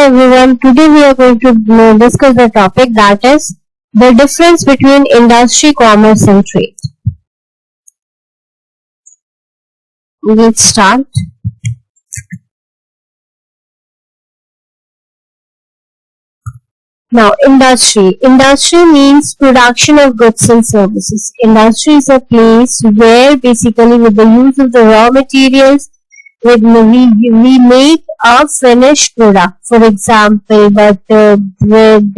everyone, today we are going to discuss the topic that is the difference between industry, commerce and trade. Let's start. Now, industry. Industry means production of goods and services. Industry is a place where basically with the use of the raw materials, we make a finished product. For example, butter, bread,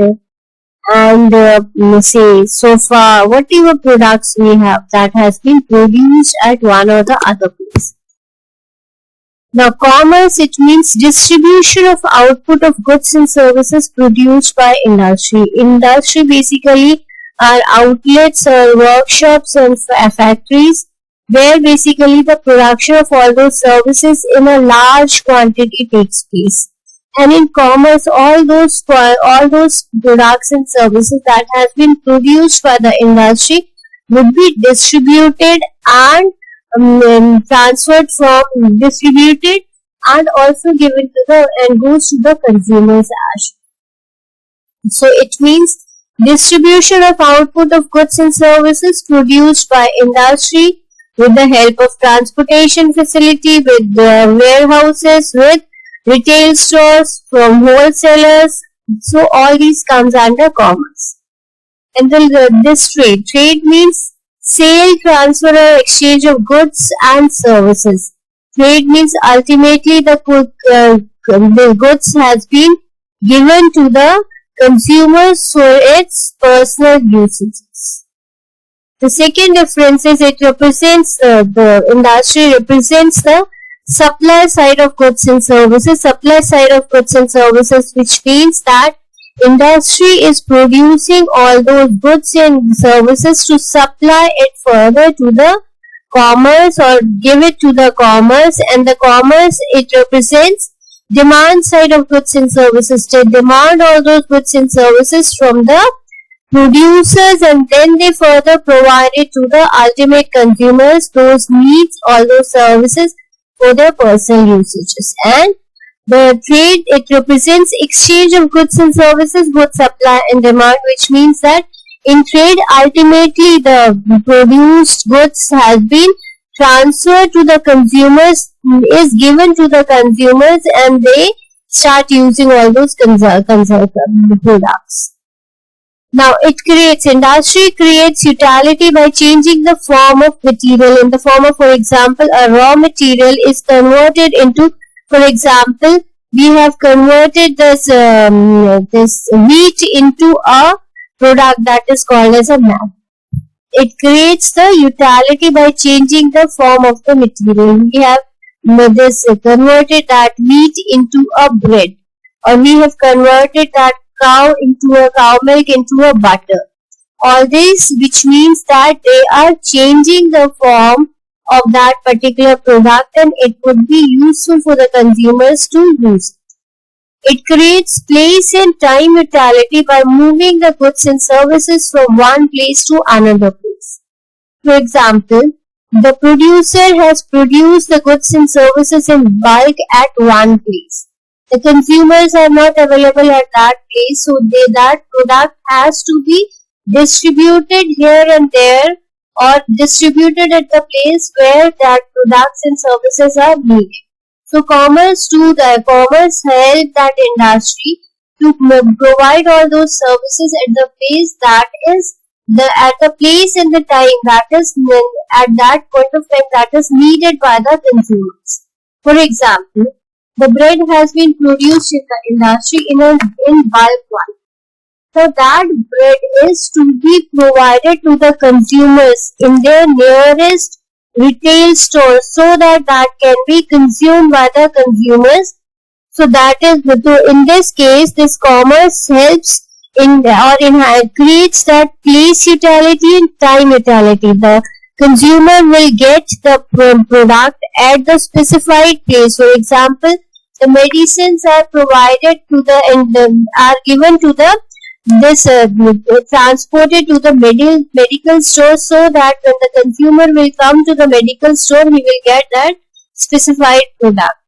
and say sofa, whatever products we have that has been produced at one or the other place. Now, commerce, it means distribution of output of goods and services produced by industry. Industry basically are outlets or workshops and factories where basically the production of all those services in a large quantity takes place. And in commerce, all those products and services that has been produced by the industry would be distributed and distributed and also given to the and goes to the consumers as. So it means distribution of output of goods and services produced by industry with the help of transportation facility, with warehouses, with retail stores, from wholesalers. So all these comes under commerce. And then this trade. Trade means sale, transfer or exchange of goods and services. Trade means ultimately the goods has been given to the consumers for its personal usages. The second difference is it represents the industry represents the supply side of goods and services. Supply side of goods and services, which means that industry is producing all those goods and services to supply it further to the commerce or give it to the commerce, and the commerce, it represents demand side of goods and services. They demand all those goods and services from the producers and then they further provide it to the ultimate consumers, those needs all those services for their personal usages. And the trade, it represents exchange of goods and services, both supply and demand, which means that in trade, ultimately the produced goods has been transferred to the consumers, is given to the consumers, and they start using all those products. Now, industry creates utility by changing the form of material. In the form of, for example, a raw material is converted into, for example, we have converted this wheat into a product that is called as a mat. It creates the utility by changing the form of the material. We have converted that wheat into a bread, or we have converted that cow milk into a butter. All this, which means that they are changing the form of that particular product and it would be useful for the consumers to use. It creates place and time utility by moving the goods and services from one place to another place. For example, the producer has produced the goods and services in bulk at one place. The consumers are not available at that place, so that product has to be distributed here and there or distributed at the place where that products and services are needed. So commerce help that industry to provide all those services at the place at the place and the time that is at that point of time that is needed by the consumers. For example, the bread has been produced in the industry in bulk one. So that bread is to be provided to the consumers in their nearest retail store so that can be consumed by the consumers. So that is, in this case, this commerce helps creates that place utility and time utility. The consumer will get the product at the specified place. For example, the medicines are provided to are given to the transported to the medical store so that when the consumer will come to the medical store, he will get that specified product.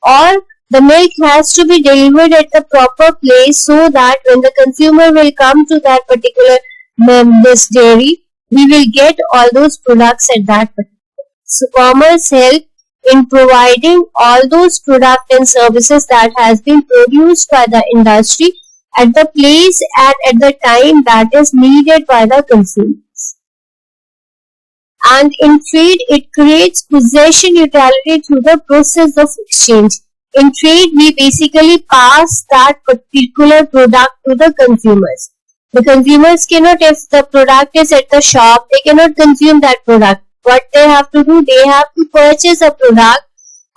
Or The milk has to be delivered at the proper place so that when the consumer will come to that particular this dairy, we will get all those products at that particular. So commerce help in providing all those products and services that has been produced by the industry at the place and at the time that is needed by the consumers. And in trade, it creates possession utility through the process of exchange. In trade, we basically pass that particular product to the consumers. The consumers cannot, if the product is at the shop, they cannot consume that product. What they have to do, they have to purchase a product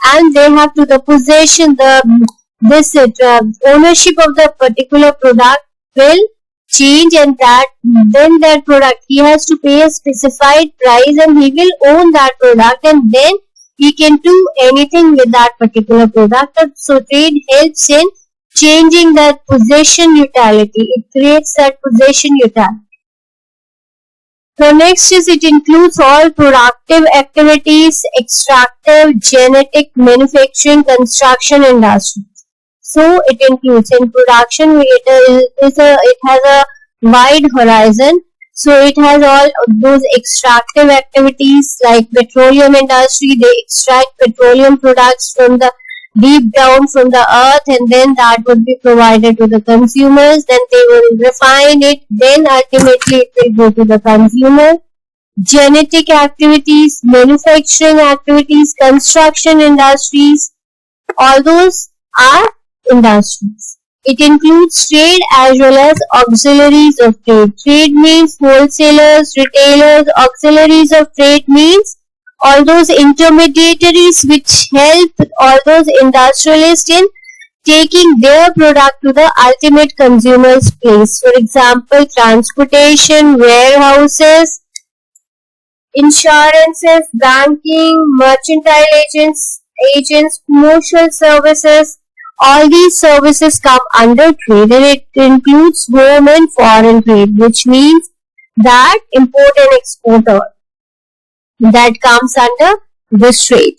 and they have to, the possession, ownership of the particular product will change, and that then that product, he has to pay a specified price and he will own that product, and then he can do anything with that particular product. So trade helps in changing that possession utility. It creates that possession utility. So next is, it includes all productive activities, extractive, genetic, manufacturing, construction industries. So it includes in production, it has a wide horizon. So it has all those extractive activities like petroleum industry. They extract petroleum products from the deep down from the earth, and then that would be provided to the consumers. Then they will refine it. Then ultimately it will go to the consumer. Genetic activities, manufacturing activities, construction industries, all those are industries. It includes trade as well as auxiliaries of trade. Trade means wholesalers, retailers. Auxiliaries of trade means all those intermediaries which help all those industrialists in taking their product to the ultimate consumer's place. For example, transportation, warehouses, insurances, banking, mercantile agents, commercial services. All these services come under trade, and it includes home and foreign trade, which means that import and export that comes under this trade.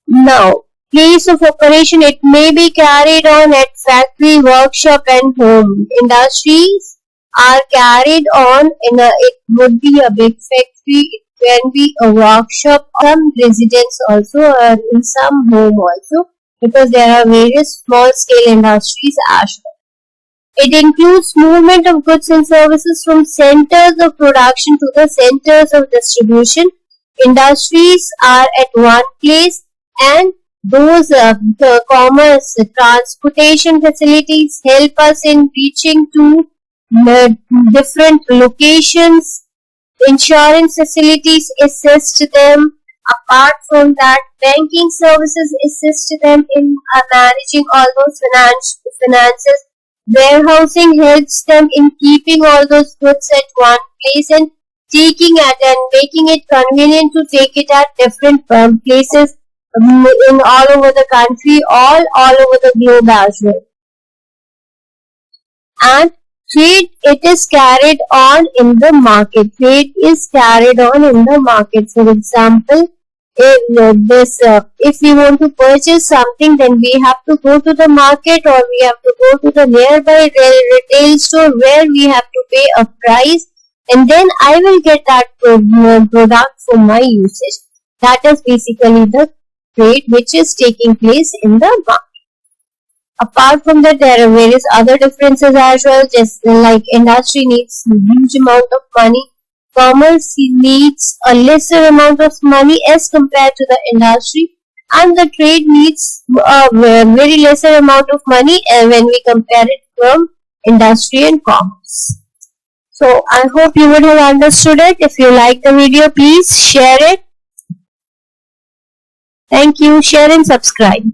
Now, place of operation, it may be carried on at factory, workshop and home. Industries are carried on it would be a big factory, it can be a workshop, some residence also, or in some home also, because there are various small scale industries as well. It includes movement of goods and services from centers of production to the centers of distribution. Industries are at one place, and those the commerce, the transportation facilities help us in reaching to different locations. Insurance facilities assist them. Apart from that, banking services assist them in managing all those finances. Warehousing helps them in keeping all those goods at one place and taking it and making it convenient to take it at different places in all over the country, all over the globe as well. And trade, it is carried on in the market. Trade is carried on in the market. For example, if we want to purchase something, then we have to go to the market, or we have to go to the nearby retail store where we have to pay a price, and then I will get that product for my usage. That is basically the trade which is taking place in the market. Apart from that, there are various other differences as well, just like industry needs a huge amount of money. Commerce needs a lesser amount of money as compared to the industry, and the trade needs a very lesser amount of money when we compare it from industry and commerce. So I hope you would have understood it. If you like the video, please share it. Thank you. Share and subscribe.